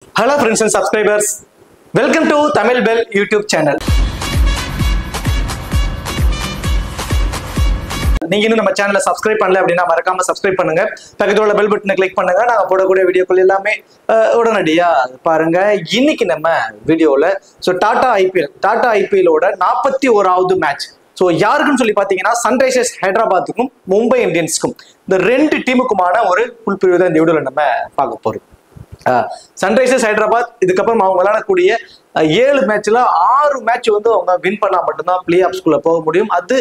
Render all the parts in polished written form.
Hello friends and subscribers. Welcome to Tamil Bell YouTube channel. நீங்க இன்னும் நம்ம சேனலை சப்ஸ்கிரைப் பண்ணல அப்படின்னா மறக்காம சப்ஸ்கிரைப் பண்ணுங்க. பக்கத்துல உள்ள பெல் பட்டனை கிளிக் பண்ணுங்க. நாங்க போடக்கூடிய வீடியோக்கள் எல்லாமே உடனடியா பாருங்க. இன்னைக்கு நம்ம வீடியோல டாடா ஐபிஎல் ஓட 41வது மேட்ச். யாருக்குன்னு சொல்லி பாத்தீங்கன்னா சன்ரைசர்ஸ் ஹைதராபாத்துக்கும் மும்பை இந்தியன்ஸ்க்கும் இந்த ரெண்டு டீமுக்குமான ஒரு புல்பிரிவு தான் இந்த வீடியோல நம்ம பார்க்க போறோம். சன்ரைசர்ஸ் ஹைதராபாத் இதுக்கப்புறம் அவங்க விளையாடக்கூடிய 7 மேட்ச்ல 6 மேட்ச் வந்து அவங்க வின் பண்ணா மட்டும்தான் பிளே ஆஃப்ஸ்குள்ள போக முடியும். அது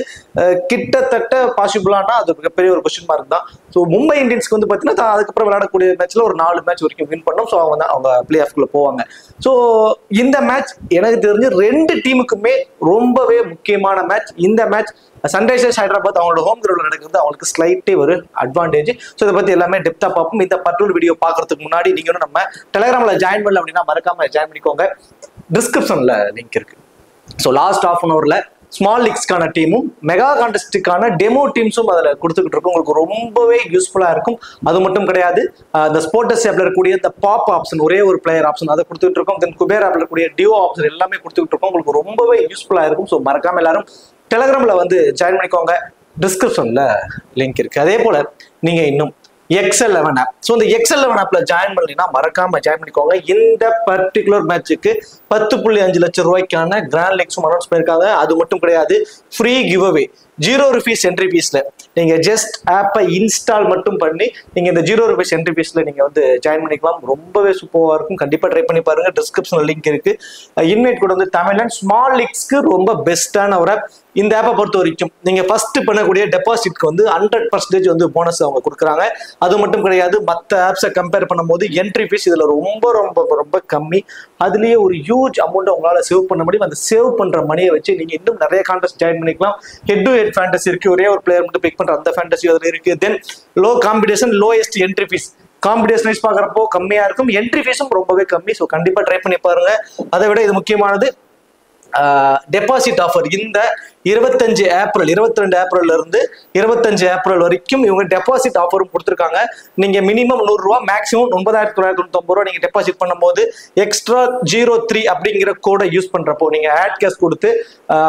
கிட்டத்தட்ட பாசிபிளானா அது மிகப்பெரிய ஒரு கொஸ்டின் மார்க் தான். மும்பை இந்தியன்ஸ்க்கு வந்து பாத்தீங்கன்னா அதுக்கப்புறம் விளையாடக்கூடிய மேட்ச்ல ஒரு 4 மேட்ச் வரைக்கும் வின் பண்ணோம். அவங்க பிளே ஆஃப்குள்ள போவாங்க. இந்த மேட்ச் எனக்கு தெரிஞ்சு ரெண்டு டீமுக்குமே ரொம்பவே முக்கியமான மேட்ச். இந்த மேட்ச் சன்ரைசர்ஸ் ஹைதராபாத் அவங்களோட ஹோம் கிரவுண்ட்ல நடக்கிறது அவங்களுக்கு ஸ்லைட்டே ஒரு அட்வான்டேஜ். இதை பத்தி எல்லாமே டெப்தா பார்ப்போம். இந்த பர்டிகுலர் வீடியோ பாக்குறதுக்கு முன்னாடி நீங்க நம்ம டெலிகிராம்ல ஜாயின் பண்ணல அப்படின்னா மறக்காம ஜாயின் பண்ணிக்கோங்க. டிஸ்கிரிப்ஷன்ல லிங்க் இருக்கு. லாஸ்ட் ஹாஃப் அன் ஹவர்ல ஸ்மால் லீக்ஸ்க்கான டீமும் மெகா கான்டெஸ்டுக்கான டெமோ டீம்ஸும் அதில் கொடுத்துக்கிட்டு இருக்கும். உங்களுக்கு ரொம்பவே யூஸ்ஃபுல்லா இருக்கும். அது மட்டும் கிடையாது, இந்த ஸ்போர்ட்ஸ் ஆப்ல இருக்கக்கூடிய இந்த பாப் ஆப்ஷன், ஒரே ஒரு பிளேயர் ஆப்ஷன் அதை கொடுத்துட்டு இருக்கோம். தென் குபேர் ஆப்ல இருக்கக்கூடிய டியோ ஆப்ஷன் எல்லாமே கொடுத்துக்கிட்டு இருக்கோம். உங்களுக்கு ரொம்பவே யூஸ்ஃபுல்லா இருக்கும். மறக்காம எல்லாரும் டெலிகிராம்ல வந்து ஜாயின் பண்ணிக்கோங்க. டிஸ்கிரிப்ஷன்ல லிங்க் இருக்கு. அதே போல நீங்க இன்னும் XL11 ஆப். இந்த XL11 ஆப்ல ஜாயின் பண்ணீங்கன்னா மறக்காம ஜாயின் பண்ணிக்கோங்க. இந்த பர்டிகுலர் மேட்சுக்கு 10.5 லட்சம் ரூபாய்க்கான கிராண்ட் லீக்ஸும் அனௌன்ஸ் பண்ணிருக்காங்க. அது மட்டும் கிடையாது, free give away 0 rupees entry ஃபீஸ்ல நீங்க ஜஸ்ட் ஆப்பை இன்ஸ்டால் மட்டும் பண்ணி நீங்க இந்த 0 rupees என்ட்ரி ஃபீஸ்ல நீங்க வந்து ஜாயின் பண்ணிக்கலாம். ரொம்பவே சூப்பரா இருக்கும். கண்டிப்பா ட்ரை பண்ணி பாருங்க. டிஸ்கிரிப்ஷன்ல லிங்க் இருக்கு. இன்வைட் கூட வந்து தமிழ் அண்ட் ஸ்மால் லீக்ஸ்க்கு ரொம்ப பெஸ்டான ஒரு ஆப். இந்த ஆப்பை பொறுத்த வரைக்கும் நீங்க ஃபர்ஸ்ட் பண்ணக்கூடிய டெபாசிட்க்கு வந்து 100% வந்து போனஸ் அவங்க கொடுக்குறாங்க. அது மட்டும் கிடையாது, மற்ற ஆப்ஸை கம்பேர் பண்ணும்போது என்ட்ரி ஃபீஸ் இதுல ரொம்ப ரொம்ப ரொம்ப கம்மி. அதுலயே ஒரு ஹியூஜ் அமௌண்ட் உங்களால சேவ் பண்ண முடியும். அந்த சேவ் பண்ற மணியை வச்சு நீங்க இன்னும் நிறைய கான்டெஸ்ட் ஜாயின் பண்ணிக்கலாம். ஹெட் டு ஹெட் ஃபேண்டசி இருக்கு. ஒரே ஒரு பிளேயர் மட்டும் பிக் பண்ற அந்த ஃபேண்டசி அதுல இருக்கு. Then low competition, lowest entry fees. Competition wise பாக்குறப்போ கம்மியா இருக்கும். என்ட்ரி ஃபீஸும் ரொம்பவே கம்மி. கண்டிப்பா ட்ரை பண்ணி பாருங்க. அதை விட இது முக்கியமானது, டெபாசிட் ஆஃபர் இந்த 22 ஏப்ரல்ல இருந்து 25 ஏப்ரல் வரைக்கும் இவங்க டெபாசிட் ஆஃபரும் கொடுத்துருக்காங்க. நீங்க மினிமம் 100 ரூபா, மேக்ஸிமம் 9,999 ரூபா நீங்க டெபாசிட் பண்ணும்போது எக்ஸ்ட்ரா 03 அப்படிங்கிற கோடை யூஸ் பண்றப்போ நீங்க ஆட் கேஷ் கொடுத்து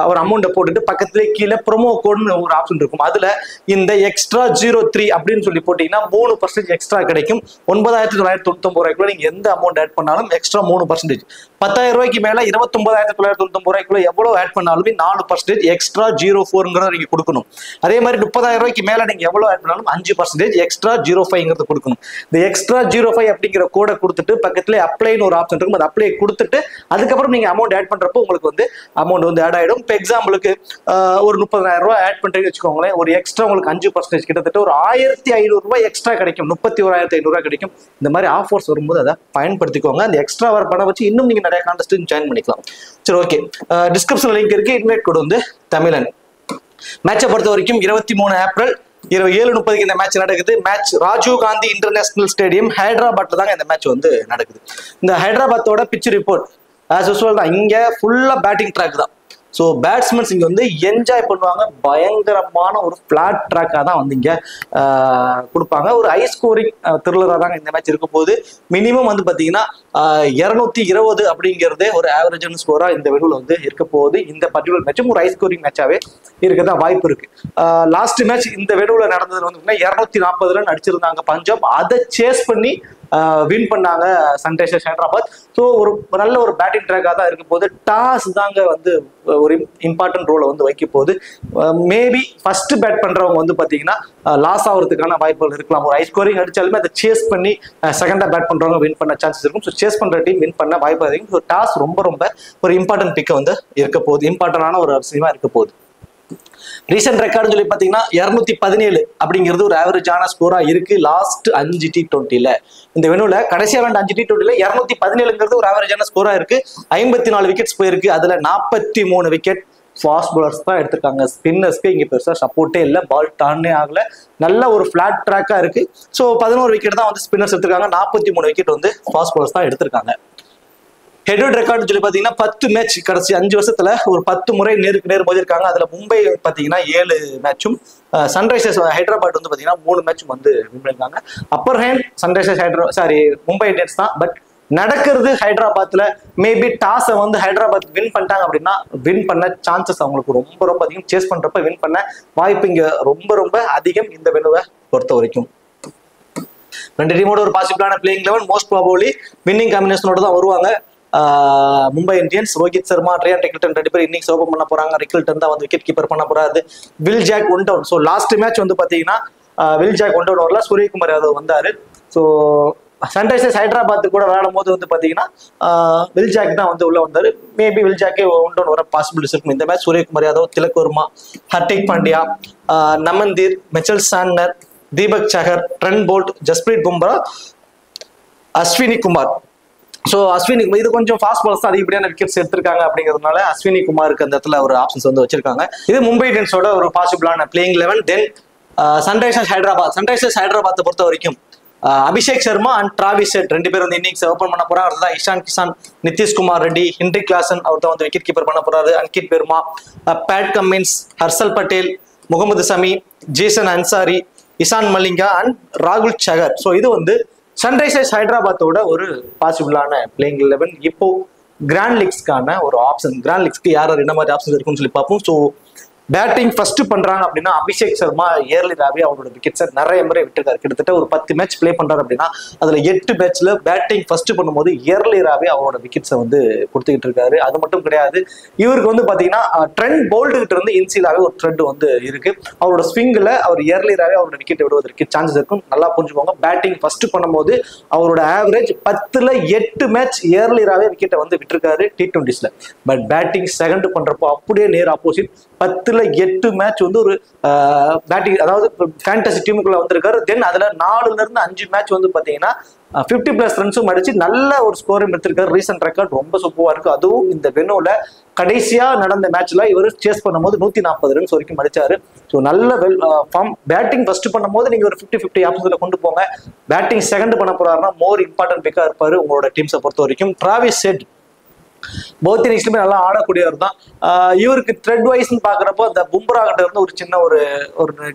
ஒரு அமௌண்ட்டை போட்டுட்டு பக்கத்துல கீழே ப்ரோமோ கோட்னு ஒரு ஆப்ஷன் இருக்கும். அதுல இந்த எக்ஸ்ட்ரா 03 அப்படின்னு சொல்லி போட்டீங்கன்னா 3% எக்ஸ்ட்ரா கிடைக்கும். 9,999 ரூபாய்க்குள்ள நீங்க எந்த அமௌண்ட் ஆட் பண்ணாலும் எக்ஸ்ட்ரா 3%. 10,000 ரூபாய்க்கு மேல 29,999 ரூபாய்க்குள்ள எவ்வளவு ஆட் பண்ணாலுமே 4% எக்ஸ்ட்ரா 04 நீங்க கொடுக்கணும். அதே மாதிரி 30,000 ரூபாய்க்கு மேல நீங்க எவ்வளவு ஆட் பண்ணாலும் 5% எக்ஸ்ட்ரா 05 கொடுக்கணும். இந்த எக்ஸ்ட்ரா 05 அப்படிங்கிற கோடை கொடுத்துட்டு பக்கத்துல அப்ளைன்னு ஒரு ஆப்ஷன் இருக்கும். அது அப்ளை கொடுத்துட்டு அதுக்கப்புறம் நீங்க அமௌண்ட் ஆட் பண்றப்போ உங்களுக்கு வந்து அமௌண்ட் வந்து ஆட் ஆயிடும். இப்போ எக்ஸாம்பிளுக்கு ஒரு 30,000 ரூபாய் ஆட் பண்றீங்கன்னு வச்சுக்கோங்களேன். ஒரு எக்ஸ்ட்ரா உங்களுக்கு 5% கிட்டத்தட்ட ஒரு 1,500 ரூபாய் எக்ஸ்ட்ரா கிடைக்கும். 31,500 ரூபாய் கிடைக்கும். இந்த மாதிரி ஆஃபர்ஸ் வரும்போது அதை பயன்படுத்திக்கோங்க. அந்த எக்ஸ்ட்ரா வர பணம் வச்சு இன்னும் நீங்க நிறைய கான்டெஸ்ட் ஜாயின் பண்ணிக்கலாம். சரி, ஓகே. டிஸ்கிரிப்ஷன் லிங்க் இருக்கு. இன்வைட் கோட் வந்து தமிழன். மேட்சை பொறுத்த வரைக்கும் 23 ஏப்ரல் 7:30 இந்த மேட்ச் நடக்குது. Match Rajiv Gandhi international stadium ஹைதராபாத்ல தாங்க இந்த மேட்ச் வந்து நடக்குது. இந்த ஹைதராபாத்தோட பிச் ரிப்போர்ட் ஆஸ் யூசுவல் தான். இங்க ஃபுல்லா பேட்டிங் ட்ராக் தான். பேட்ஸ்மேன்ஸ் இங்க வந்து என்ஜாய் பண்ணுவாங்க. பயங்கரமான ஒரு பிளாட் ட்ராக்கா தான் வந்து இங்க கொடுப்பாங்க. ஒரு ஹை ஸ்கோரிங் த்ரில்லரா தாங்க இந்த மேட்ச் இருக்கும் போது மினிமம் வந்து பாத்தீங்கன்னா 220 அப்படிங்கிறதே ஒரு ஆவரேஜான ஸ்கோரா இந்த வெடுவில் வந்து இருக்க போகுது. இந்த பர்டிகுலர் மேட்சும் ஒரு ஹை ஸ்கோரிங் மேட்சாவே இருக்கதான் வாய்ப்பு இருக்கு. லாஸ்ட் மேட்ச் இந்த வெடுவில் நடந்தது வந்து 240 ரன் அடிச்சிருந்தாங்க பஞ்சாப். அதை சேஸ் பண்ணி வின் பண்ணாங்க சன்ரைசர்ஸ் ஹைதராபாத். ஒரு நல்ல ஒரு பேட்டிங் ட்ராக்கா தான் இருக்க போது. டாஸ் தாங்க வந்து ஒரு இம்பார்ட்டன்ட் ரோலை வந்து வைக்க போகுது. மேபி ஃபர்ஸ்ட் பேட் பண்றவங்க வந்து பாத்தீங்கன்னா லாஸ் ஆகிறதுக்கான வாய்ப்புகள் இருக்கலாம். ஒரு ஹை ஸ்கோரிங் அடிச்சாலுமே அதை சேஸ் பண்ணி செகண்டா பேட் பண்றவங்க வின் பண்ண சான்சஸ் இருக்கும். சேஸ் பண்ற டீம் வின் பண்ண வாய்ப்பு அதிகம். டாஸ் ரொம்ப ரொம்ப ஒரு இம்பார்ட்டன்ட் பிக்க வந்து இருக்க போகுது. இம்பார்ட்டன்டான ஒரு விஷயமா இருக்க போகுது. ரீசெண்ட் ரெக்கார்டு சொல்லி பாத்தீங்கன்னா 217 அப்படிங்கிறது ஒரு ஆவரேஜான ஸ்கோரா இருக்கு. லாஸ்ட் 5 T20ல இந்த வெனுல கடைசியா 5 T20ல 217ங்கிறது ஒரு ஆவரேஜான ஸ்கோரா இருக்கு. 54 விக்கெட்ஸ் போயிருக்கு. அதுல 43 விக்கெட் ஃபாஸ்ட் பாலர்ஸ் தான் எடுத்திருக்காங்க. ஸ்பின்னர்ஸ்க்கு இங்க பெருசா சப்போர்ட்டே இல்லை. பால் டர்னே ஆகல. நல்ல ஒரு பிளாட் ட்ராக்கா இருக்கு. 11 விக்கெட் தான் வந்து ஸ்பின்னர்ஸ் எடுத்திருக்காங்க. 43 விக்கெட் வந்து ஃபாஸ்ட் பாலர்ஸ் தான் எடுத்திருக்காங்க. ஹெட் ரெக்கார்டு சொல்லி பாத்தீங்கன்னா 10 மேட்ச் கடைசி 5 வருஷத்துல ஒரு 10 முறை நேருக்கு நேர் மோதிருக்காங்க. அதுல மும்பை பாத்தீங்கன்னா 7 மேட்சும், சன்ரைசர்ஸ் ஹைதராபாத் வந்து பாத்தீங்கன்னா 3 மேட்சும் வந்து வின் பண்ணிருக்காங்க. Upper hand Sunrisers Mumbai Indians தான். பட் நடக்கிறது ஹைதராபாத்ல மேபி டாஸை வந்து ஹைதராபாத் வின் பண்ணிட்டாங்க அப்படின்னா வின் பண்ண சான்சஸ் அவங்களுக்கு ரொம்ப ரொம்ப அதிகம். சேஸ் பண்றப்ப வின் பண்ண வாய்ப்பு இங்க ரொம்ப ரொம்ப அதிகம் இந்த வெனுவை பொறுத்த வரைக்கும். ரெண்டு டீமோட ஒரு பாசிபிளான பிளேயிங் 11 மோஸ்ட் ப்ராபபிலி வின்னிங் காம்பினேஷனோட தான் வருவாங்க. மும்பை இந்தியன்ஸ் ரோஹித் சர்மா ட்ரையான் ரிக்கில்டன் 2 பேர் இன்னிங்ஸ் ஓபன் பண்ண போறாங்க. ரிக்கில்டன் தான் வந்து விக்கெட் கீப்பர் பண்ண போறாரு. Will Jacks 1 down. So last match வந்து பாத்தீங்கன்னா வில் ஜாக் 1 டவுன் வரல, சூரியகுமார் யாதவ் வந்தாரு. ஸோ சன்ரைசர்ஸ் ஹைதராபாத் கூட விளையாடும் போது வந்து பாத்தீங்கன்னா வில் ஜாக் தான் வந்து உள்ள வந்தாரு. மேபி வில் ஜாக்கே 1 டவுன் வர பாசிபிலிட்டிஸ் இருக்கும் இந்த match. Suryakumar Yadav, Tilak Varma, Hardik Pandya, Naman Dhir, Mitchell Santner, Deepak Chahar, Trent Boult, Jasprit Bumrah, Ashwani Kumar. So Ashwani இது கொஞ்சம் ஃபாஸ்ட் பால்ஸ் தான் அதிகப்படியான விக்கெட்ஸ் எடுத்திருக்காங்க அப்படிங்கிறதுனால அஸ்வினி குமாருக்கு அந்த இடத்துல ஒரு ஆப்ஷன்ஸ் வந்து வச்சிருக்காங்க. இது மும்பை இந்தியன்ஸோட ஒரு பாசிபிளான பிளேயிங் 11. தென் சன்ரைசர்ஸ் ஹைதராபாத்தை பொறுத்த வரைக்கும் Abhishek Sharma and Travis Head 2 பேர் வந்து இன்னிங்ஸ் ஓபன் பண்ண போறாங்க. அதுதான் இஷான் கிஷான், நிதிஷ்குமார் ரெட்டி, ஹென்ரி கிளாசன் அவர் தான் வந்து விக்கெட் கீப்பர் பண்ண போறாரு. Ankit Verma, Pat Cummins, Harshal Patel, Mohammed Shami, Zeeshan Ansari, Eshan Malinga and ராகுல் சகர். ஸோ இது வந்து சன்ரைசர்ஸ் ஹைதராபாத்தோட ஒரு பாசிபிளான பிளேயிங் 11. இப்போ கிராண்ட் லீக்ஸ்க்கான ஒரு ஆப்ஷன். கிராண்ட் லீக்ஸ்க்கு யார் என்ன மாதிரி ஆப்ஷன் இருக்குன்னு சொல்லி பார்ப்போம். ஸோ பேட்டிங் ஃபர்ஸ்ட் பண்றாங்க அப்படின்னா அபிஷேக் சர்மா இயர்லியாவே அவரோட விக்கெட்ஸை நிறைய முறை விட்டுருக்காரு. கிட்டத்தட்ட ஒரு 10 மேட்ச் பிளே பண்றாரு அப்படின்னா அதுல 8 மேட்ச்ல பேட்டிங் ஃபர்ஸ்ட் பண்ணும்போது இயர்லியாவே அவரோட விக்கெட்ஸை வந்து கொடுத்துக்கிட்டு இருக்காரு. அது மட்டும் கிடையாது, இவருக்கு வந்து பாத்தீங்கன்னா ட்ரெண்ட் போல்ட் கிட்ட இருந்து இன்சீலாவே ஒரு ட்ரெண்ட் வந்து இருக்கு. அவரோட ஸ்விங்ல அவர் இயர்லியாவே அவரோட விக்கெட் விடுவதற்கு சான்சஸ் இருக்கும். நல்லா புரிஞ்சுக்கோங்க, பேட்டிங் ஃபர்ஸ்ட் பண்ணும்போது அவரோட ஆவரேஜ் 10ல் 8 மேட்ச் இயர்லியாவே விக்கெட்டை வந்து விட்டுருக்காரு T20s. பட் பேட்டிங் செகண்ட் பண்றப்போ அப்படியே நேர் ஆப்போசிட் 10ல் 8 மேட்ச் வந்து ஒரு பேட்டிங், அதாவது ஃபேண்டசி டீமுக்குள்ள வந்திருக்காரு. தென் அதுல 4ல இருந்து 5 மேட்ச் வந்து பாத்தீங்கன்னா 50+ ரன்ஸும் அடிச்சு நல்ல ஒரு ஸ்கோரும் எடுத்திருக்காரு. ரீசன்ட் ரெக்கார்ட் ரொம்ப சூப்பரா இருக்கு. அதுவும் இந்த வெனோல கடைசியா நடந்த மேட்ச்ல இவர் சேஸ் பண்ணும்போது 140 ரன்ஸ் வரைக்கும் அடிச்சாரு. ஸோ நல்ல ஃபார்ம். பேட்டிங் ஃபர்ஸ்ட் பண்ணும்போது நீங்க ஒரு 50-50 ஆப்ஷன்ஸ்ல கொண்டு போங்க. பேட்டிங் செகண்ட் பண்ண போறாருன்னா மோர் இம்பார்ட்டன்ட் பிக்கா இருப்பாரு உங்களோட டீம்ஸை பொறுத்த வரைக்கும். டிராவிஸ் ஹெட் போத் இன்னிங்ஸ்லுமே நல்லா ஆடக்கூடியவர் தான். இவருக்கு த்ரெட் வைஸ்ன்னு பாக்குறப்போ அந்த பும்ரா கிட்ட இருந்து ஒரு சின்ன ஒரு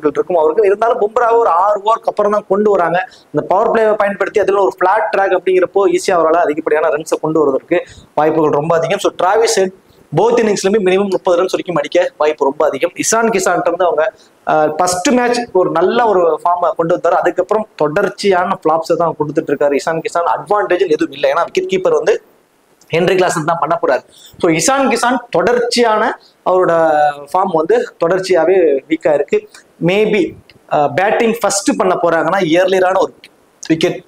இருக்கும் அவருக்கு. இருந்தாலும் பும்ராவை ஒரு 6 ஓவருக்கு அப்புறம் தான் கொண்டு வராங்க. இந்த பவர் பிளேவை பயன்படுத்தி அதில் ஒரு ஃபிளாட் ட்ராக் அப்படிங்கிறப்போ ஈஸியா அவரால் அதிகப்படியான ரன்ஸை கொண்டு வருவதற்கு வாய்ப்புகள் ரொம்ப அதிகம். ஸோ டிராவிஸ் ஹெட் போத் இன்னிங்ஸ்லுமே மினிமம் 30 ரன்ஸ் வரைக்கும் அடிக்க வாய்ப்பு ரொம்ப அதிகம். இசான் கிஷான் வந்து அவங்க ஃபர்ஸ்ட் மேட்ச் ஒரு நல்ல ஒரு ஃபார்மை கொண்டு வந்தாரு. அதுக்கப்புறம் தொடர்ச்சியான பிளாப்ஸை தான் கொடுத்துட்டு இருக்காரு. இசான் கிஷான் அட்வான்டேஜ் எதுவும் இல்லை, ஏன்னா விக்கெட் கீப்பர் வந்து ஹென்ரி கிளாசன் தான் பண்ண போறாரு. ஸோ இசான் கிஷான் தொடர்ச்சியான அவரோட ஃபார்ம் வந்து தொடர்ச்சியாவே வீக்கா இருக்கு. மேபி பேட்டிங் ஃபர்ஸ்ட் பண்ண போறாங்கன்னா இயர்லியரான ஒரு விக்கெட்,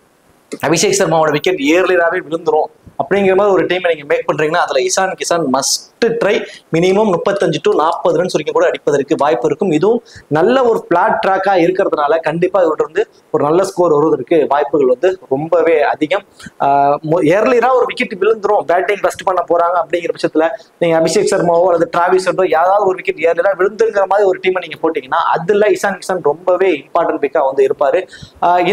அபிஷேக் சர்மாவோட விக்கெட் இயர்லியராகவே விழுந்துரும் அப்படிங்கிற மாதிரி ஒரு டீமை நீங்க மேக் பண்றீங்கன்னா அதுல Ishan Kishan must try. Minimum 35 to 40 runs வரைக்கும் கூட அடிப்பதற்கு வாய்ப்பு இருக்கும். இதுவும் நல்ல ஒரு பிளாட் ட்ராக்கா இருக்கிறதுனால கண்டிப்பா இவர்கிட்ட இருந்து ஒரு நல்ல ஸ்கோர் வருவதற்கு வாய்ப்புகள் வந்து ரொம்பவே அதிகம். இயர்லியரா ஒரு விக்கெட் விழுந்துரும் பேட்டிங் ஃபர்ஸ்ட் பண்ண போறாங்க அப்படிங்கிற பட்சத்துல நீங்க அபிஷேக் சர்மாவோ அல்லது டிராவிஸ் ஹெட்டோ யாராவது ஒரு விக்கெட் இயர்லியரா விழுந்துங்கிற மாதிரி ஒரு டீமை நீங்க போட்டீங்கன்னா அதுல இசான் கிஷான் ரொம்பவே இம்பார்ட்டன்ட் பிக்கா வந்து இருப்பாரு.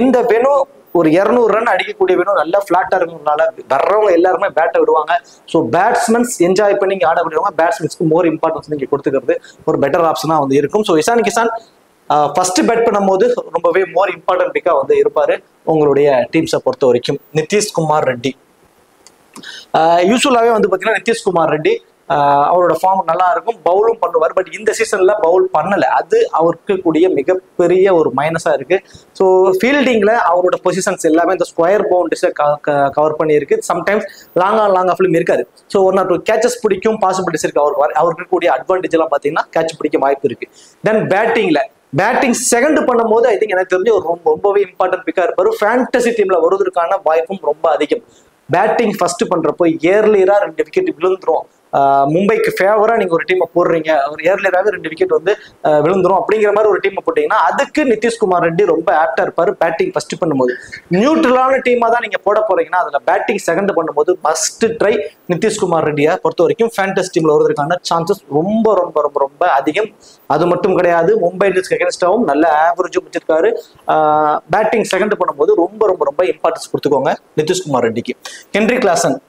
இந்த வெனோ ஒரு 200 ரன் அடிக்கக்கூடிய வேணும், நல்லா ஃபிளாட்டா இருக்கிறதுனால வர்றவங்க எல்லாருமே பேட்டை விடுவாங்க. ஸோ பேட்ஸ்மேன்ஸ் என்ஜாய் பண்ணி ஆட விடுவாங்க. பேட்ஸ்மேன்ஸ்க்கு மோர் இம்பார்ட்டன்ஸ் நீங்க கொடுத்துக்கிறது ஒரு பெட்டர் ஆப்ஷனா வந்து இருக்கும். So Ishan Kishan first bat பண்ணும்போது ரொம்பவே மோர் இம்பார்ட்டன்ட் பிக்கா வந்து இருப்பாரு உங்களுடைய டீம்ஸை பொறுத்த வரைக்கும். நிதிஷ்குமார் ரெட்டி யூஸ்வலாவே வந்து பாத்தீங்கன்னா நிதிஷ்குமார் ரெட்டி அவரோட ஃபார்ம் நல்லா இருக்கும், பவுலும் பண்ணுவார். பட் இந்த சீசன்ல பவுல் பண்ணல, அது அவருக்கு கூடிய மிகப்பெரிய ஒரு மைனஸா இருக்கு. ஸோ ஃபீல்டிங்ல அவரோட பொசிஷன்ஸ் எல்லாமே இந்த ஸ்கொயர் பவுண்டரிஸை கவர் பண்ணியிருக்கு. சம்டைம்ஸ் லாங் ஆஃப்லையும் இருக்காரு. ஸோ 1 or 2 கேச்சஸ் பிடிக்கும் பாசிபிலிட்டிஸ் இருக்கு. அவருக்கு கூடிய அட்வான்டேஜ் எல்லாம் பாத்தீங்கன்னா கேட்ச் பிடிக்க வாய்ப்பு இருக்கு. தென் பேட்டிங் செகண்ட் பண்ணும்போது ஐ திங்க் எனக்கு தெரிஞ்சு ஒரு ரொம்பவே இம்பார்ட்டன்ட் பிக்கா இருப்பாரு. ஃபேண்டசி டீம்ல வருவதற்கான வாய்ப்பும் ரொம்ப அதிகம். பேட்டிங் ஃபர்ஸ்ட் பண்றப்போ இயர்லியரா 2 விக்கெட் விழுந்துரும். மும்பைக்கு ஃபேவரா நீங்க ஒரு டீமை போடுறீங்க, ஒரு இயர்லியராகவே 2 விக்கெட் வந்து விழுந்துரும் அப்படிங்கிற மாதிரி ஒரு டீமை போட்டீங்கன்னா அதுக்கு நிதிஷ்குமார் ரெட்டி ரொம்ப ஆப்டா இருப்பாரு. பேட்டிங் ஃபர்ஸ்ட் பண்ணும்போது நியூட்ரலான டீமா தான் நீங்க போட போறீங்கன்னா அதுல பேட்டிங் செகண்ட் பண்ணும்போது மஸ்ட் ட்ரை நிதிஷ்குமார் ரெட்டியை பொறுத்த வரைக்கும் ஃபேண்டசி டீம்ல வருவதற்கான சான்சஸ் ரொம்ப ரொம்ப ரொம்ப ரொம்ப அதிகம். அது மட்டும் கிடையாது, மும்பை இந்தியன்ஸ்க்கு அகேன்ஸ்டாவும் நல்ல ஆவரேஜும் வச்சிருக்காரு. பேட்டிங் செகண்ட் பண்ணும்போது ரொம்ப ரொம்ப ரொம்ப இம்பார்ட்டன்ஸ் கொடுத்துக்கோங்க நிதிஷ்குமார் ரெட்டிக்கு. ஹென்ரி கிளாசன்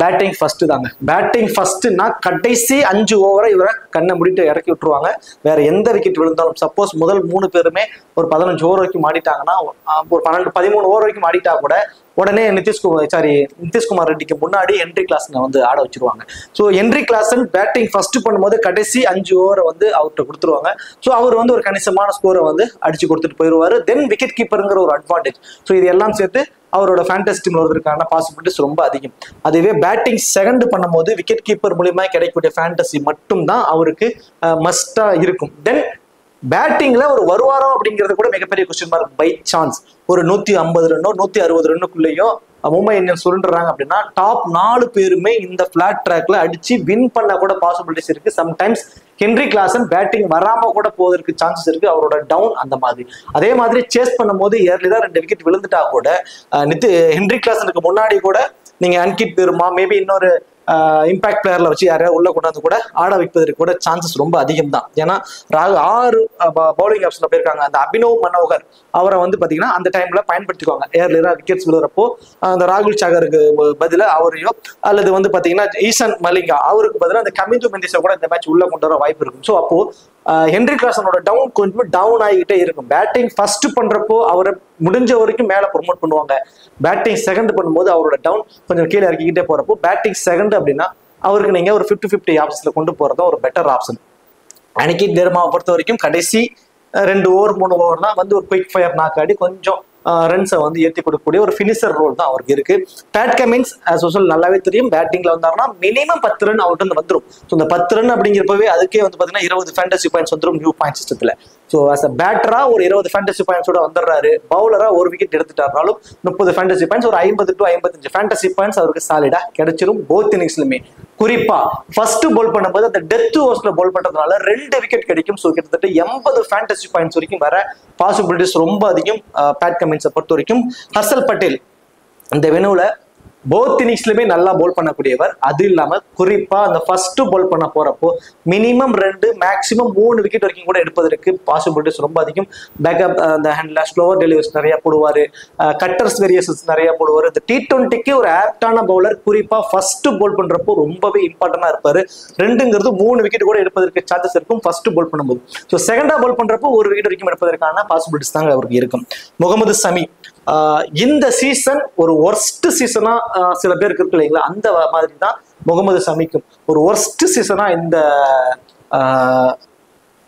பேட்டிங் ஃபர்ஸ்ட் தாங்க. பேட்டிங் ஃபர்ஸ்ட்னா கடைசி 5 ஓவரை இவரை கண்ணை முடிட்டு இறக்கி விட்டுருவாங்க. வேற எந்த விக்கெட் விழுந்தாலும், சப்போஸ் முதல் 3 பேருமே ஒரு 15 ஓவர் வரைக்கும் ஆடிட்டாங்கன்னா, ஒரு 12-13 ஓவர் வரைக்கும் ஆடிட்டா கூட உடனே நிதிஷ்குமார் ரெட்டிக்கு முன்னாடி ஹென்ரி கிளாசனை வந்து ஆட வச்சிருவாங்க. So Henry Klaasen batting first பண்ணும்போது கடைசி 5 ஓவரை வந்து அவர்கிட்ட கொடுத்துருவாங்க. ஸோ அவர் வந்து ஒரு கணிசமான ஸ்கோரை வந்து அடிச்சு கொடுத்துட்டு போயிடுவாரு. தென் விக்கெட் கீப்பருங்கிற ஒரு அட்வான்டேஜ். ஸோ இது எல்லாம் சேர்த்து அவரோட ஃபேண்டசி டீம்ல வருவதற்கான பாசிபிலிட்டிஸ் ரொம்ப அதிகம். அதுவே பேட்டிங் செகண்ட் பண்ணும்போது விக்கெட் கீப்பர் மூலியமா கிடைக்கக்கூடிய ஃபேண்டசி மட்டும் தான் அவருக்கு மஸ்டா இருக்கும். தென் பேட்டிங்ல ஒரு வருவாரோ அப்படிங்கிறது கூட மிகப்பெரிய கொஸ்டின் மார்க். பை சான்ஸ் ஒரு 150 ரன்னோ 160 ரன்னுக்குள்ளேயோ மும்பை இந்தியன்ஸ் சுருண்டுறாங்க அப்படின்னா டாப் 4 பேருமே இந்த பிளாட் ட்ராக்ல அடிச்சு வின் பண்ண கூட பாசிபிலிட்டிஸ் இருக்கு. சம்டைம்ஸ் ஹென்ரி கிளாசன் பேட்டிங் வராம கூட போவதற்கு சான்சஸ் இருக்கு. அவரோட டவுன் அந்த மாதிரி. அதே மாதிரி சேஸ் பண்ணும்போது ஏர்லி தான் 2 விக்கெட் விழுந்துட்டா கூட ஹென்ரி கிளாசனுக்கு முன்னாடி கூட நீங்க அன்கிட் பெருமா மேபி இன்னொரு இம்பாக்ட் பிளேயர்ல வச்சு யாரையாவது உள்ள கொண்டாந்து கூட ஆட வைப்பதற்கு கூட சான்சஸ் ரொம்ப அதிகம் தான். ஏன்னா 6 பவுலிங் ஆப்ஷன்ல போயிருக்காங்க. அந்த அபினவ் மனோகர் அவரை வந்து பாத்தீங்கன்னா அந்த டைம்ல பயன்படுத்திக்குவாங்க. ஏர்லியரா விக்கெட்ஸ் விழுறப்போ அந்த ராகுல் சாகருக்கு பதில அவரையோ அல்லது வந்து பாத்தீங்கன்னா ஈசான் மலிங்கா அவருக்கு பதிலாக அந்த கமிந்து மெண்டிஸை கூட இந்த மேட்ச் உள்ள கொண்டு வர வாய்ப்பு இருக்கும். ஸோ அப்போ ஹென்ரி கிளாசனோட டவுன் கொஞ்சம் டவுன் ஆகிக்கிட்டே இருக்கும். பேட்டிங் ஃபர்ஸ்ட் பண்றப்போ அவரை முடிஞ்ச வரைக்கும் மேல ப்ரொமோட் பண்ணுவாங்க. பேட்டிங் செகண்ட் பண்ணும்போது அவரோட டவுன் கொஞ்சம் கீழே இறக்கிக்கிட்டே போறப்போ பேட்டிங் செகண்ட் அப்படின்னா அவருக்கு நீங்க ஒரு 50-50 ஆப்ஷன்ஸ்ல கொண்டு போறதா ஒரு பெட்டர் ஆப்ஷன். அன்கிட் பெர்மாவை பொறுத்த வரைக்கும் கடைசி 2 ஓவர் 3 ஓவர் தான் வந்து ஒரு குயிக் ஃபயர் நாக் ஆடி கொஞ்சம் ரன்ஸை வந்து ஏற்றி கொடுக்கக்கூடிய ஒரு ஃபினிஷர் ரோல் தான் அவருக்கு இருக்கு. பேட் கமின்ஸ் நல்லாவே தெரியும். பேட்டிங்ல வந்தாருன்னா மினிமம் 10 ரன் அவர்கிட்ட வந்து வந்துடும். ஸோ இந்த 10 ரன் அப்படிங்கிறப்பவே அதுக்கே வந்து பாத்தீங்கன்னா 20 ஃபேண்டசி பாயிண்ட்ஸ் வந்துடும் நியூ பாயிண்ட் சிஸ்டத்துல. ஸோ அஸ் அ பேட்டரா ஒரு 20 ஃபேண்டசி பாயிண்ட்ஸோட வந்துடுறாரு. பவுலரா ஒரு விக்கெட் எடுத்துட்டாருனாலும் 30 ஃபேண்டசி பாயிண்ட்ஸ், ஒரு 50 to 55 ஃபேண்டசி பாயிண்ட்ஸ் அவருக்கு சாலிடா கிடைச்சிரும் போத் இன்னிங்ஸ்லுமே. குறிப்பா ஃபர்ஸ்ட் போல் பண்ணும்போது அந்த டெத் ஓவர்ஸ்ல போல் பண்றதுனால 2 விக்கெட் கிடைக்கும். ஸோ கிட்டத்தட்ட 80 ஃபேண்டசி பாயிண்ட்ஸ் வரைக்கும் வர பாசிபிலிட்டிஸ் ரொம்ப அதிகம் பேட் கமின்ஸை பொறுத்த வரைக்கும். ஹர்ஷல் பட்டேல் இந்த வெனுவுல போத் இன்னிங்ஸ்லுமே நல்லா போல் பண்ணக்கூடியவர். அது இல்லாம குறிப்பா அந்த ஃபர்ஸ்ட் போல் பண்ண போறப்போ மினிமம் 2 மேக்சிமம் 3 விக்கெட் வரைக்கும் கூட எடுப்பதற்கு பாசிபிலிட்டிஸ் ரொம்ப அதிகம். பேக்கப் அந்த ஹேண்ட்ல ஸ்லோவர் டெலிவரிஸ் நிறைய போடுவாரு, கட்டர்ஸ் வேரியேஷன்ஸ் நிறைய போடுவாரு. இந்த T20க்கு ஒரு ஆப்டான பவுலர். குறிப்பா ஃபர்ஸ்ட் போல் பண்றப்போ ரொம்பவே இம்பார்ட்டன்டா இருப்பாரு. 2ங்கிறது 3 விக்கெட் கூட எடுப்பதற்கு சான்சஸ் இருக்கும் ஃபர்ஸ்ட் போல் பண்ணும்போது. ஸோ செகண்டா போல் பண்றப்போ 1 விக்கெட் வரைக்கும் எடுப்பதற்கான பாசிபிலிட்டிஸ் தாங்க அவருக்கு இருக்கும். முகமது சமி இந்த சீசன் ஒரு ஒர்ஸ்ட் சீசனா சில பேருக்கு இருக்கு இல்லைங்களா, அந்த மாதிரி தான் முகமது சமிக்கும் ஒரு ஒர்ஸ்ட் சீசனா இந்த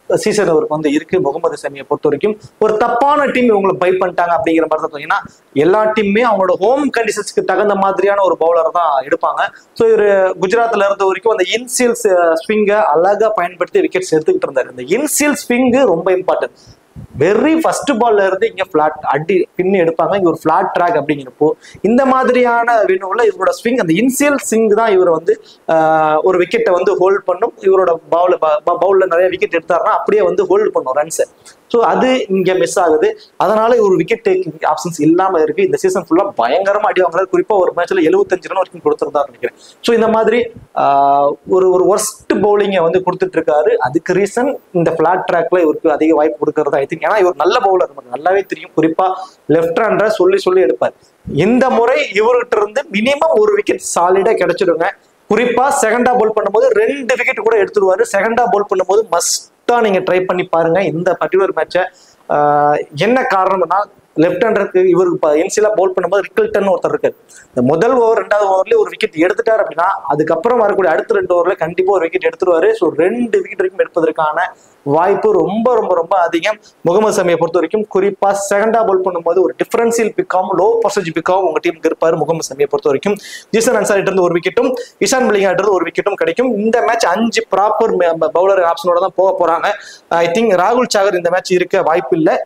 சீசன் அவருக்கு வந்து இருக்கு. முகமது சமியை பொறுத்த வரைக்கும் ஒரு தப்பான டீம் இவங்களை பை பண்ணிட்டாங்க அப்படிங்கிற மாதிரி தான். ஏன்னா எல்லா டீமுமே அவங்களோட ஹோம் கண்டிஷன்ஸ்க்கு தகுந்த மாதிரியான ஒரு பவுலர் தான் எடுப்பாங்க. ஸோ இவர் குஜராத்ல இருந்த வரைக்கும் அந்த இன்சியல் ஸ்விங்கை அழகா பயன்படுத்தி விக்கெட்ஸ் எடுத்துக்கிட்டு இருந்தாரு. இந்த இன்சியல் ஸ்விங்கு ரொம்ப இம்பார்ட்டன்ட். வெரி ஃபர்ஸ்ட் பால்ல இருந்து இங்க பிளாட் அடி பின்னு எடுப்பாங்க. இங்க ஒரு பிளாட் ட்ராக் அப்படிங்கிறப்போ இந்த மாதிரியான வினுல இவரோட ஸ்விங் அந்த இன்சியல் ஸ்விங் தான் இவர் வந்து ஒரு விக்கெட்டை வந்து ஹோல்ட் பண்ணும். இவரோட பவுல்ல நிறைய விக்கெட் எடுத்தாருன்னா அப்படியே வந்து ஹோல்ட் பண்ணும் ரன்ஸை. ஸோ அது இங்க மிஸ் ஆகுது. அதனால ஒரு விக்கெட் டேக்கிங் ஆப்ஷன்ஸ் இல்லாம இருக்கு. இந்த சீசன் ஃபுல்லா பயங்கரமா அடி வாங்குறாரு. குறிப்பா ஒரு மேட்ச்ல 75 ரன் வரைக்கும் கொடுத்துருந்தாரு நினைக்கிறேன். ஸோ இந்த மாதிரி ஒரு ஒர்ஸ்ட் பவுலிங்கை வந்து கொடுத்துட்டு இருக்காரு. அதுக்கு ரீசன் இந்த பிளாட் ட்ராக்ல இவருக்கு அதிக வாய்ப்பு கொடுக்கறது ஐ திங்க். ஏன்னா இவர் நல்ல பவுலர், நமக்கு நல்லாவே தெரியும். குறிப்பா லெஃப்ட் ஹேண்டரை சொல்லி எடுப்பார். இந்த முறை இவர்கிட்ட இருந்து மினிமம் 1 விக்கெட் சாலிடா கிடைச்சிடுங்க. குறிப்பா செகண்டா போல் பண்ணும்போது 2 விக்கெட் கூட எடுத்துருவாரு. செகண்டா போல் பண்ணும்போது மஸ்டா நீங்க ட்ரை பண்ணி பாருங்க இந்த பர்டிகுலர் மேட்சை. என்ன காரணம்னா லெஃப்ட் ஹேண்டருக்கு இவருக்கு இன்சியலா பவுல் பண்ணும்போது ரிக்கல்டன் ஒருத்தர் இருக்காரு. இந்த முதல் ஓவர் 2வது ஓவர்லயே ஒரு விக்கெட் எடுத்துட்டாரு அப்படின்னா அதுக்கப்புறம் வரக்கூடிய அடுத்த 2 ஓவர்ல கண்டிப்பா ஒரு விக்கெட் எடுத்துருவாரு. ஸோ 2 விக்கெட் வரைக்கும் எடுப்பதற்கான வாய்ப்பு ரொம்ப ரொம்ப ரொம்ப அதிகம் முகமது சமியை பொறுத்த வரைக்கும். குறிப்பா செகண்டா பவுல் பண்ணும்போது ஒரு டிஃபரன்சியல் பிக்காவும் லோ பர்சன்டேஜ் பிக்காவும் உங்க டீமுக்கு இருப்பாரு முகமது சமியை பொறுத்த வரைக்கும். ஜீசன் அன்சாரிட்ட இருந்து 1 விக்கெட்டும் இஷான் மலிங்காட்ட இருந்து 1 விக்கெட்டும் கிடைக்கும். இந்த மேட்ச் 5 ப்ராப்பர் பவுலர் ஆப்ஷனோட தான் போக போறாங்க. ஐ திங்க் ராகுல் சாகர் இந்த மேட்ச் இருக்க வாய்ப்பு இல்லை.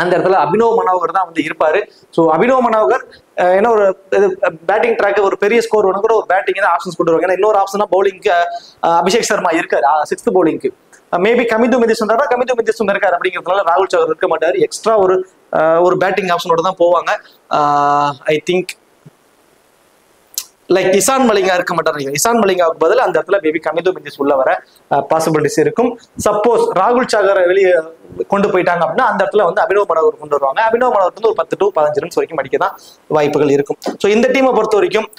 அந்த இடத்துல அபினவ் மனோகர் தான் வந்து இருப்பாரு. ஸோ அபினவ் மனோகர் ஏன்னா ஒரு பேட்டிங் ட்ராக் ஒரு பெரிய ஸ்கோர் வேணும் கூட ஒரு பேட்டிங் தான் ஆப்ஷன்ஸ் கொண்டு வருவாங்க. ஏன்னா இன்னொரு ஆப்ஷனா பவுலிங்க்கு அபிஷேக் சர்மா இருக்காரு 6th பவுலிங்க்கு. மேபி கமிந்து மெதிஸ் வந்தாரா கமிந்து மெதிஸ் இருக்காரு அப்படிங்கிறதுனால ராகுல் சாகர் இருக்க மாட்டாரு. எக்ஸ்ட்ரா ஒரு பேட்டிங் ஆப்ஷனோட தான் போவாங்க. I think like Ishan Malinga இருக்க மாட்டாரு. இஷான் மலிங்காவுக்கு பதில் அந்த இடத்துல மேபி கமிந்து மெதிஸ் உள்ள வர பாசிபிலிட்டிஸ் இருக்கும். சப்போஸ் ராகுல் சாகரை வெளியே கொண்டு போயிட்டாங்க அப்படின்னா அந்த இடத்துல வந்து அபினவ் மனோகர் கொண்டு வருவாங்க. அபினவ் மனோகர் வந்து ஒரு 10 to 15 ரன்ஸ் வரைக்கும் அடிக்க தான் வாய்ப்புகள் இருக்கும். ஸோ இந்த டீமை பொறுத்த வரைக்கும்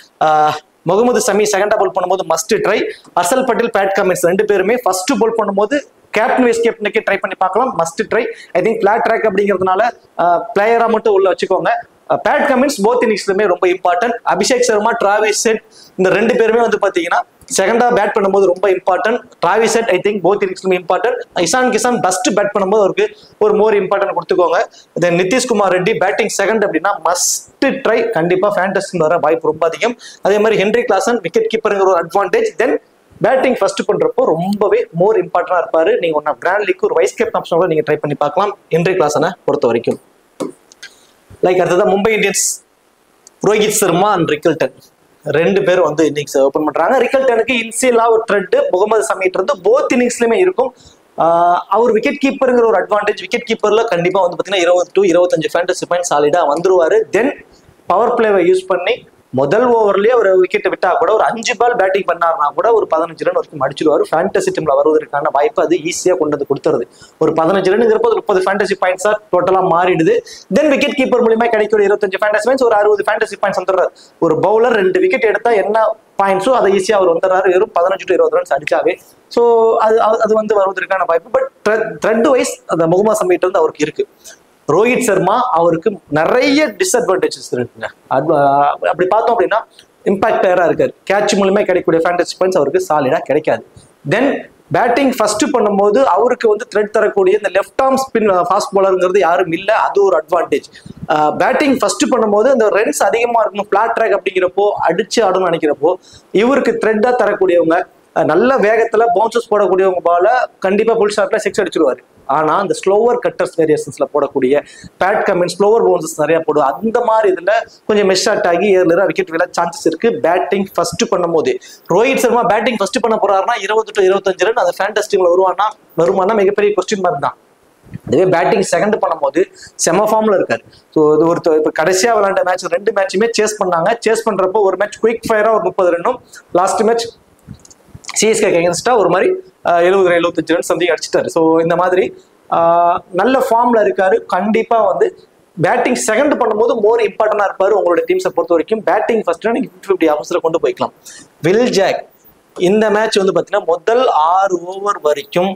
முகமது சமி செகண்டா போல் பண்ணும்போது must try. Harshal Patel, Pat Cummins ரெண்டு பேருமே ஃபர்ஸ்ட் போல் பண்ணும்போது கேப்டன் வைஸ் கேப்டனுக்கே ட்ரை பண்ணி பார்க்கலாம், must try. I think flat track அப்படிங்கிறதுனால பிளேயரா மட்டும் உள்ள வச்சுக்கோங்க. பேட் கமின்ஸ் போத் இன்னிங்ஸ்லுமே ரொம்ப important. Abhishek Sharma, Travis Head இந்த ரெண்டு பேருமே வந்து பாத்தீங்கன்னா செகண்டா பேட் பண்ணும்போது ரொம்ப important. Travis Head I think both இன்னிங்ஸ்லுமே important. Ishan Kishan first bat பண்ணும்போது அவருக்கு ஒரு மோர் இம்பார்ட்டன்ட் கொடுத்துக்கோங்க. Then Nitish Kumar Reddy batting second அப்படின்னா மஸ்ட் ட்ரை. கண்டிப்பா ஃபேண்டஸ்டிக்கு வர வாய்ப்பு ரொம்ப அதிகம். அதே மாதிரி ஹென்ரி கிளாசன் விக்கெட் கீப்பருங்கிற ஒரு அட்வான்டேஜ். தென் பேட்டிங் ஃபர்ஸ்ட் பண்றப்போ ரொம்பவே மோர் இம்பார்ட்டன்டா இருப்பாரு. நீங்க ஒன்னா கிராண்ட் லீக் ஒரு வைஸ் கேப்டன் ஆப்ஷன் நீங்க ட்ரை பண்ணி பார்க்கலாம் ஹென்ரி கிளாசனை பொறுத்த வரைக்கும். லைக் அடுத்ததான் Mumbai Indians Rohit Sharma and Rickelton ரெண்டு பேரும் வந்து இன்னிங்ஸ் ஓபன் பண்றாங்க. ரிக்கல்டனுக்கு இன்சியலா ஒரு த்ரெட் முகமது சமீட் இருந்து போத் இன்னிங்ஸ்லயுமே இருக்கும். அவர் விக்கெட் கீப்பருங்கிற ஒரு அட்வான்டேஜ். விக்கெட் கீப்பர்ல கண்டிப்பா வந்து பாத்தீங்கன்னா 20 to 25 ஃபேண்டசி பாயிண்ட் சாலிடா வந்துருவாரு. தென் பவர் பிளேவை யூஸ் பண்ணி முதல் ஓவர்லயே ஒரு விக்கெட்டை விட்டா கூட ஒரு 5 பால் பேட்டிங் பண்ணாருனா கூட ஒரு 15 ரன் வரைக்கும் அடிச்சிருவாரு. ஃபேண்டசி டீம்ல வருவதற்கான வாய்ப்பு அது ஈஸியா கொண்டு வந்து கொடுத்துருது. ஒரு 15 ரன்ங்கிறப்போ 30 ஃபேண்டசி பாயிண்ட்ஸா டோட்டலா மாறிடுது. தென் விக்கெட் கீப்பர் மூலியமா கிடைக்கிற 25 ஃபேண்டசி பாயிண்ட்ஸ் ஒரு 60 ஃபேண்டசி பாயிண்ட்ஸ் வந்துடுறாரு. ஒரு பவுலர் 2 விக்கெட் எடுத்தா என்ன பாயிண்ட்ஸோ அதை ஈஸியா அவர் வந்துடுறாரு. வெறும் 15 to 20 ரன்ஸ் அடிச்சாவே. ஸோ அது வந்து வருவதற்கான வாய்ப்பு. பட் த்ரெட் வைஸ் அந்த முகமது சமீட் வந்து அவருக்கு இருக்கு. ரோஹித் சர்மா அவருக்கு நிறைய டிஸ்அட்வான்டேஜஸ் இருக்குங்க. அப்படி பார்த்தோம் அப்படின்னா இம்பாக்ட் பிளேயரா இருக்காரு. கேட்ச் மூலமே கிடைக்கக்கூடிய ஃபேண்டசி பாயிண்ட்ஸ் அவருக்கு சாலிடா கிடைக்காது. தென் பேட்டிங் ஃபர்ஸ்ட் பண்ணும்போது அவருக்கு வந்து த்ரெட் தரக்கூடிய இந்த லெஃப்ட் ஆர்ம் ஸ்பின் ஃபாஸ்ட் பாலருங்கிறது யாரும் இல்லை. அது ஒரு அட்வான்டேஜ். பேட்டிங் ஃபர்ஸ்ட் பண்ணும்போது அந்த ரன்ஸ் அதிகமா இருக்கணும் ஃபிளாட் ட்ராக் அப்படிங்கிறப்போ அடிச்சு ஆடணும்னு நினைக்கிறப்போ இவருக்கு த்ரெட்டா தரக்கூடியவங்க நல்ல வேகத்துல பவுன்சஸ் போடக்கூடியவங்க பால கண்டிப்பா புல் ஷாட்ல 6 அடிச்சிருவாரு. ஆனா அந்த ஸ்லோவர் கட்டர்ஸ் வேரியேஷன்ஸ்ல போடக்கூடிய பேட் கமின்ஸ் ஸ்லோவர் பவுன்சஸ் நிறைய போடுவோம். அந்த மாதிரி இதுல கொஞ்சம் மிஸ் ஷாட் ஆகி ஏர்லியரா விக்கெட் விழ சான்சஸ் இருக்கு. பேட்டிங் ஃபர்ஸ்ட் பண்ணும்போது ரோஹித் சர்மா பேட்டிங் ஃபர்ஸ்ட் பண்ண போறாருன்னா 20 to 25 ரன் அந்த ஃபேண்டசி டீம்ல வருமானா மிகப்பெரிய கொஸ்டின் மார்க் தான். அதுவே பேட்டிங் செகண்ட் பண்ணும்போது செம ஃபார்ம்ல இருக்காரு. ஸோ இது இப்போ கடைசியா விளையாண்ட மேட்ச் 2 மேட்சுமே சேஸ் பண்ணாங்க. சேஸ் பண்றப்போ ஒரு மேட்ச் குயிக் ஃபயரா ஒரு 30 ரன்னும், லாஸ்ட் மேட்ச் சிஎஸ்கே அகேன்ஸ்டா ஒரு மாதிரி 70-75 ரன் சம்திங் அடிச்சிட்டாரு. ஸோ இந்த மாதிரி நல்ல ஃபார்ம்ல இருக்காரு. கண்டிப்பா வந்து பேட்டிங் செகண்ட் பண்ணும்போது மோர் இம்பார்ட்டன்டா இருப்பாரு உங்களுடைய டீம்ஸை பொறுத்த வரைக்கும். பேட்டிங் ஃபர்ஸ்ட் நீங்க 50-50 ஆஃபீஸ்ல கொண்டு போய்க்கலாம். வில் ஜாக் இந்த மேட்ச் வந்து பாத்தீங்கன்னா முதல் 6 ஓவர் வரைக்கும்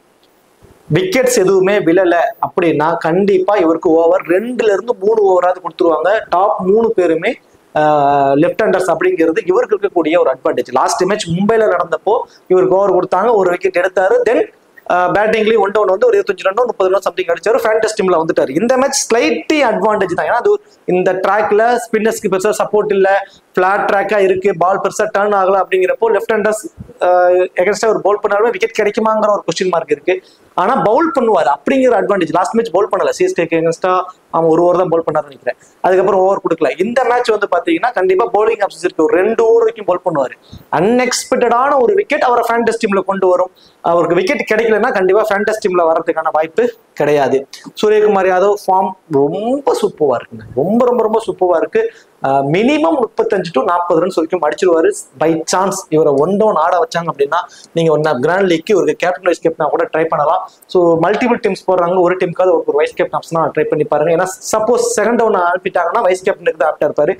விக்கெட்ஸ் எதுவுமே விழல அப்படின்னா கண்டிப்பா இவருக்கு ஓவர் 2 to 3 ஓவராது கொடுத்துருவாங்க. டாப் 3 பேருமே லெஃப்ட் ஹேண்டர்ஸ் அப்படிங்கிறது இவருக்கு இருக்கக்கூடிய ஒரு அட்வான்டேஜ். லாஸ்ட் மேட்ச் மும்பைல நடந்தப்போ இவருக்கு ஓவர் கொடுத்தாங்க, ஒரு விக்கெட் எடுத்தாரு. தென் பேட்டிங்லயும் 1 down வந்து ஒரு 25 ரன்னோ 30 ரன் சம்திங் அடிச்சாரு. ஃபேண்டசி டீம்ல வந்துட்டாரு. இந்த மேட்ச் ஸ்லைட்லி அட்வான்டேஜ் தான். ஏன்னா அது இந்த ட்ராக்ல ஸ்பின்னர்ஸ்க்கு பெருசா சப்போர்ட் இல்ல, பிளாட் ட்ராக்கா இருக்கு, பால் பெருசா டர்ன் ஆகல அப்படிங்கிறப்போ லெஃப்ட் ஹேண்டர்ஸ் எகன்ஸ்டா ஒரு பவுல் பண்ணாலுமே விக்கெட் கிடைக்குமாங்கிற ஒரு கொஸ்டின் மார்க் இருக்கு. ஆனா பவுல் பண்ணுவாரு அப்படிங்கிற அட்வான்டேஜ். லாஸ்ட் மேட்ச் பவுல் பண்ணல, சிஎஸ்கே எகன்ஸ்டா அவன் ஒரு ஓவர் தான் பவுல் பண்ணாருன்னு நினைக்கிறேன். அதுக்கப்புறம் ஓவர் கொடுக்கல. இந்த மேட்ச் வந்து பாத்தீங்கன்னா கண்டிப்பா பவுலிங் ஆப்ஷன்ஸ் இருக்கு. ஒரு 2 ஓவர் வரைக்கும் பவுல் பண்ணுவாரு. அன்எக்ஸ்பெக்டடான ஒரு விக்கெட் அவரை ஃபேண்டசி டீம்ல கொண்டு வரும். அவருக்கு விக்கெட் கிடைக்கலன்னா கண்டிப்பா ஃபேண்டசி டீம்ல வரதுக்கான வாய்ப்பு கிடையாது. சூரியகுமார் யாதவ் ஃபார்ம் ரொம்ப சூப்பரா இருக்குங்க. ரொம்ப ரொம்ப ரொம்ப சூப்பரா இருக்கு. மினிமம் 35 to 40 ரன்ஸ் வரைக்கும் அடிச்சிருவாரு. பை சான்ஸ் இவரை 1 down ஆட வச்சாங்க அப்படின்னா நீங்க ஒன்னா கிராண்ட் லீக்கு ஒரு கேப்டன் வைஸ் கேப்டனா கூட ட்ரை பண்ணலாம். ஸோ மல்டிபிள் டீம்ஸ் போடுறாங்க, ஒரு டீமுக்காவது ஒரு வைஸ் கேப்டன் ஆப்ஷனா ட்ரை பண்ணி பாருங்க. ஏன்னா சப்போஸ் செகண்ட் டவுன் அனுப்பிட்டாங்கன்னா வைஸ் கேப்டனுக்கு தான் ஆப்டா இருப்பாரு.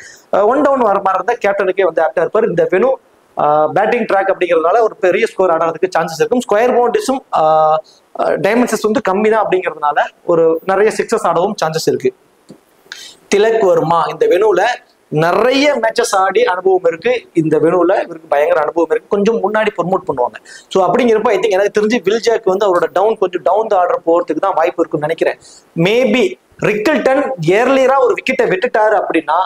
1 down வர மாதிரி இருந்தா கேப்டனுக்கே வந்து ஆப்டா இருப்பாரு. இந்த வெனு பேட்டிங் ட்ராக் அப்படிங்கிறதுனால ஒரு பெரிய ஸ்கோர் ஆடுறதுக்கு சான்சஸ் இருக்கும். ஸ்கொயர் பவுண்டரிஸும் டைமென்ஷன்ஸ் வந்து கம்மி தான் அப்படிங்கிறதுனால ஒரு நிறைய சிக்ஸஸ் ஆடவும் சான்சஸ் இருக்கு. திலக் வர்மா இந்த வெனுல நிறைய மேட்சஸ் ஆடி அனுபவம் இருக்கு. இந்த வெனுல இவருக்கு பயங்கர அனுபவம் இருக்கு. கொஞ்சம் முன்னாடி ப்ரொமோட் பண்ணுவாங்க. ஸோ அப்படிங்கிறப்ப ஐ திங்க் எனக்கு தெரிஞ்சு வில் ஜாக் வந்து அவரோட கொஞ்சம் டவுன் ஆர்டர் போறதுக்கு தான் வாய்ப்பு இருக்குன்னு நினைக்கிறேன். மேபி ரிக்கல்டன் ஏர்லியரா ஒரு விக்கெட்டை விட்டுட்டாரு அப்படின்னா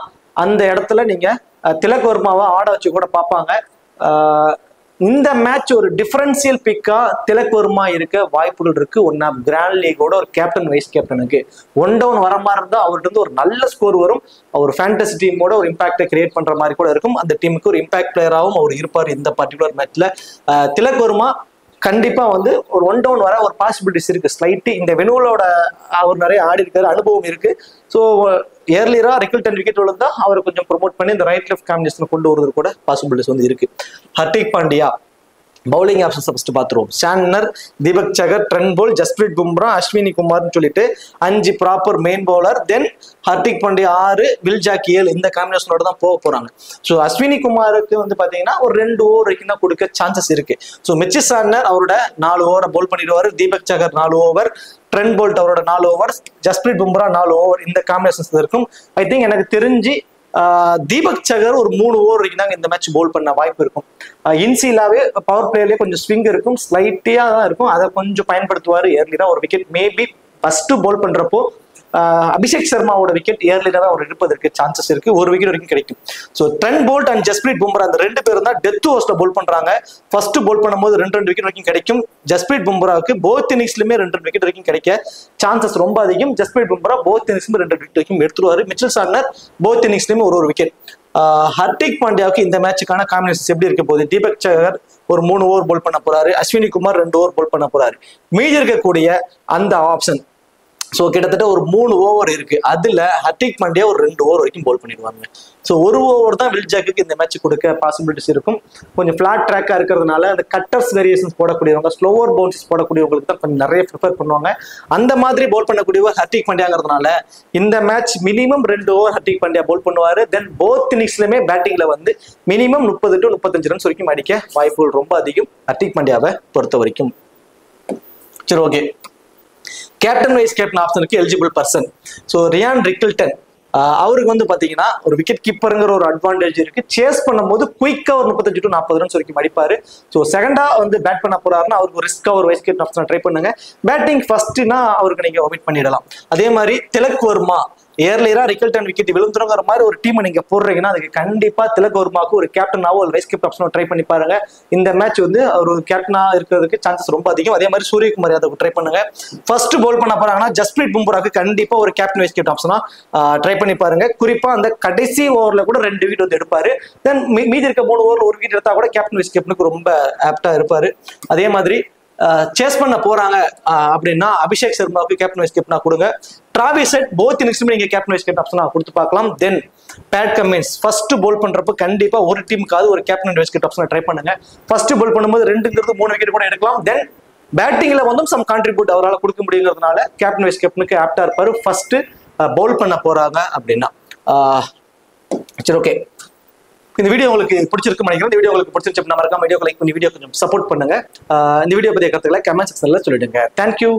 அந்த இடத்துல நீங்க திலக் வர்மாவை ஆட வச்சு கூட பார்ப்பாங்க. இந்த மேட்ச் ஒரு டிஃபரன்சியல் பிக்கா திலக் வர்மா இருக்க வாய்ப்புகள் இருக்கு. ஒன் ஆஃப் கிராண்ட் லீகோட ஒரு கேப்டன் வைஸ் கேப்டனுக்கு 1 down வர மாதிரி இருந்தா அவர்கிட்ட இருந்து ஒரு நல்ல ஸ்கோர் வரும். அவர் ஃபேண்டசி டீமோட ஒரு இம்பாக்டை கிரியேட் பண்ற மாதிரி கூட இருக்கும். அந்த டீமுக்கு ஒரு இம்பாக்ட் பிளேயராகவும் அவர் இருப்பார் இந்த பர்டிகுலர் மேட்ச்ல. திலக் வர்மா கண்டிப்பா வந்து ஒரு 1 down வர ஒரு பாசிபிலிட்டிஸ் இருக்கு. ஸ்லைட்டு இந்த வெனுவலோட அவர் நிறைய ஆடி இருக்காரு, அனுபவம் இருக்கு. ஸோ ஏர்லியரா ரிக்கல்டன் விக்கெட் விழுந்தா அவரை கொஞ்சம் ப்ரொமோட் பண்ணி இந்த ரைட் லெஃப்ட் காம்பினேஷன் கொண்டு வருவது கூட பாசிபிலிட்டிஸ் வந்து இருக்கு. Hardik Pandya bowling options first பார்த்துருவோம். Santner, Deepak Chahar, Trent Boult, Jasprit Bumrah, Ashwani குமார்னு சொல்லிட்டு 5 proper main bowler. Then Hardik Pandya 6, Will Jacks 7 இந்த காம்பினேஷனோட தான் போக போறாங்க. ஸோ அஸ்வினி குமாருக்கு வந்து பாத்தீங்கன்னா ஒரு 2 ஓவர் வரைக்கும் தான் கொடுக்க சான்சஸ் இருக்கு. ஸோ மிச்சல் சாண்ட்னர் அவரோட 4 ஓவரை பவுல் பண்ணிடுவாரு. தீபக் சகர் 4 ஓவர், ட்ரெண்ட் போல்ட் அவரோட 4 ஓவர், ஜஸ்பிரீத் பும்ரா 4 ஓவர் இந்த காம்பினேஷன்ஸ் இருக்கும். ஐ திங்க் எனக்கு தெரிஞ்சு தீபக் சகர் ஒரு 3 ஓவர் வரைக்கும் தாங்க இந்த மேட்ச் பவுல் பண்ண வாய்ப்பு இருக்கும். இன்சிலாவே பவர் பிளேலயே கொஞ்சம் ஸ்விங் இருக்கும், ஸ்லைட்டியா தான் இருக்கும், அதை கொஞ்சம் பயன்படுத்துவாரு. ஏர்லியா ஒரு விக்கெட் மேபி ஃபர்ஸ்ட் பவுல் பண்றப்போ அபிஷேக் சர்மாவோட விக்கெட் ஏர்லியாக அவர் எடுப்பதற்கு சான்சஸ் இருக்கு. ஒரு விக்கெட் வரைக்கும் கிடைக்கும். So Trent Boult and Jasprit Bumrah அந்த 2 பேரும் தான் டெத் ஓவர்ஸ்ல பவுல் பண்றாங்க. ஃபர்ஸ்ட் பவுல் பண்ணும்போது 2 விக்கெட் வரைக்கும் கிடைக்கும். ஜஸ்பிரீத் பும்ராவுக்கு போத் இன்னிங்ஸ்லுமே 2 விக்கெட் வரைக்கும் கிடைக்க சான்சஸ் ரொம்ப அதிகம். ஜஸ்பிரீத் பும்ரா போத் இன்னிங்ஸ்லுமே 2 விக்கெட் வரைக்கும் எடுத்துருவாரு. மிச்சல் சாண்ட்னர் போத் இன்னிங்ஸ்லுமே ஒரு விக்கெட். ஹர்திக் பாண்டியாவுக்கு இந்த மேட்சுக்கான காம்பினேஷன்ஸ் எப்படி இருக்க போகுது? தீபக் சகர் ஒரு 3 ஓவர் பவுல் பண்ண போறாரு. அஸ்வினி குமார் 2 ஓவர் பவுல் பண்ண போறாரு. மீதி இருக்கக்கூடிய அந்த ஆப்ஷன் ஸோ கிட்டத்தட்ட ஒரு 3 ஓவர் இருக்கு. அதுல ஹர்திக் பாண்டியா ஒரு 2 ஓவர் வரைக்கும் பவுல் பண்ணிடுவாங்க. ஸோ 1 ஓவர் தான் வில் ஜாக்குக்கு இந்த மேட்ச் கொடுக்க பாசிபிலிட்டிஸ் இருக்கும். கொஞ்சம் ஃபிளாட் ட்ராக்கா இருக்கிறதுனால அந்த கட்டர்ஸ் வேரியேஷன்ஸ் போடக்கூடியவங்க, ஸ்லோவர் பவுன்சஸ் போடக்கூடியவங்களுக்கு தான் கொஞ்சம் நிறைய ப்ரிஃபர் பண்ணுவாங்க. அந்த மாதிரி பவுல் பண்ணக்கூடியவர் ஹர்திக் பாண்டியாங்கிறதுனால இந்த match minimum 2 over Hardik Pandya bowl பண்ணுவாரு. தென் போத் இன்னிங்ஸ்லயுமே பேட்டிங்ல வந்து மினிமம் 30 to 35 ரன்ஸ் வரைக்கும் அடிக்க வாய்ப்புகள் ரொம்ப அதிகம் ஹர்திக் பாண்டியாவை பொறுத்த வரைக்கும். சரி, ஓகே. கேப்டன் வைஸ் கேப்டன் ஆப்ஷனுக்கு eligible person so Ryan Rickelton. அவருக்கு வந்து பாத்தீங்கன்னா ஒரு விக்கெட் கீப்பருங்கிற ஒரு அட்வான்டேஜ் இருக்கு. சேஸ் பண்ணும்போது குயிக்கா ஒரு 35 to 40 ரன்ஸ் வரைக்கும் அடிப்பாரு. ஸோ செகண்டா வந்து பேட் பண்ண போறாருன்னா அவருக்கு ரிஸ்கா ஒரு வைஸ் கேப்டன் ஆப்ஷன் ட்ரை பண்ணுங்க. பேட்டிங் ஃபர்ஸ்ட்னா அவருக்கு நீங்க ஒமிட் பண்ணிடலாம். அதே மாதிரி திலக் வர்மா ஏர்லியரா ரிக்கில்டன் விக்கெட் விழுந்துருங்கிற மாதிரி ஒரு டீம் நீங்க போடுறீங்கன்னா அதுக்கு கண்டிப்பா திலக் வர்மாவுக்கு ஒரு கேப்டனாவோ ஒரு வைஸ் கேப்டன் ஆப்ஷனோ ட்ரை பண்ணி பாருங்க. இந்த மேட்ச் வந்து அவர் ஒரு கேப்டனா இருக்கிறதுக்கு சான்சஸ் ரொம்ப அதிகம். அதே மாதிரி சூரியகுமார் யாதவ் ட்ரை பண்ணுங்க. ஃபர்ஸ்ட் பவுல் பண்ண போறாங்கன்னா ஜஸ்பிரீத் பும்ராக்கு கண்டிப்பா ஒரு கேப்டன் வைஸ் கேப்டன் ஆப்ஷனா ட்ரை பண்ணி பாருங்க. குறிப்பா அந்த கடைசி ஓவர்ல கூட 2 விக்கெட் வந்து எடுப்பாரு. தென் மீதி இருக்க 3 ஓவர்ல 1 விக்கெட் எடுத்தா கூட கேப்டன் வைஸ் கேப்டனுக்கு ரொம்ப ஆப்டா இருப்பாரு. அதே மாதிரி சேஸ் பண்ண போறாங்க அப்படின்னா அபிஷேக் சர்மாவுக்கு கேப்டன் வைஸ் கேப்டனா கொடுங்க. டிராவிஸ் ஹெட் போத் இன்னிங்ஸ்லயுமே நீங்க கேப்டன் வைஸ் கேப்டன் ஆப்ஷனா கொடுத்து பார்க்கலாம். தென் பேட் கமின்ஸ் ஃபர்ஸ்ட் பவுல் பண்றப்ப கண்டிப்பா ஒரு டீமுக்காவது ஒரு கேப்டன் வைஸ் கேப்டன் ஆப்ஷனா ட்ரை பண்ணுங்க. ஃபர்ஸ்ட் பவுல் பண்ணும்போது 2-3 விக்கெட் கூட எடுக்கலாம். தென் பேட்டிங்ல வந்து சம் கான்ட்ரிபியூட் அவரால் கொடுக்க முடியுங்கிறதுனால கேப்டன் வைஸ் கேப்டனுக்கு ஆப்டா இருப்பாரு ஃபர்ஸ்ட் பவுல் பண்ண போறாங்க அப்படின்னா. சரி, ஓகே. இந்த வீடியோ உங்களுக்கு பிடிச்சிருக்கு நினைக்கிறேன். இந்த வீடியோ உங்களுக்கு பிடிச்சிருச்சு அப்படின்னா மறக்காம வீடியோ லைக் பண்ணி வீடியோ கொஞ்சம் சப்போர்ட் பண்ணுங்க. இந்த வீடியோ பத்திய கருத்துக்களை கமெண்ட் செக்ஷன்ல சொல்லிடுங்க. தேங்க்யூ.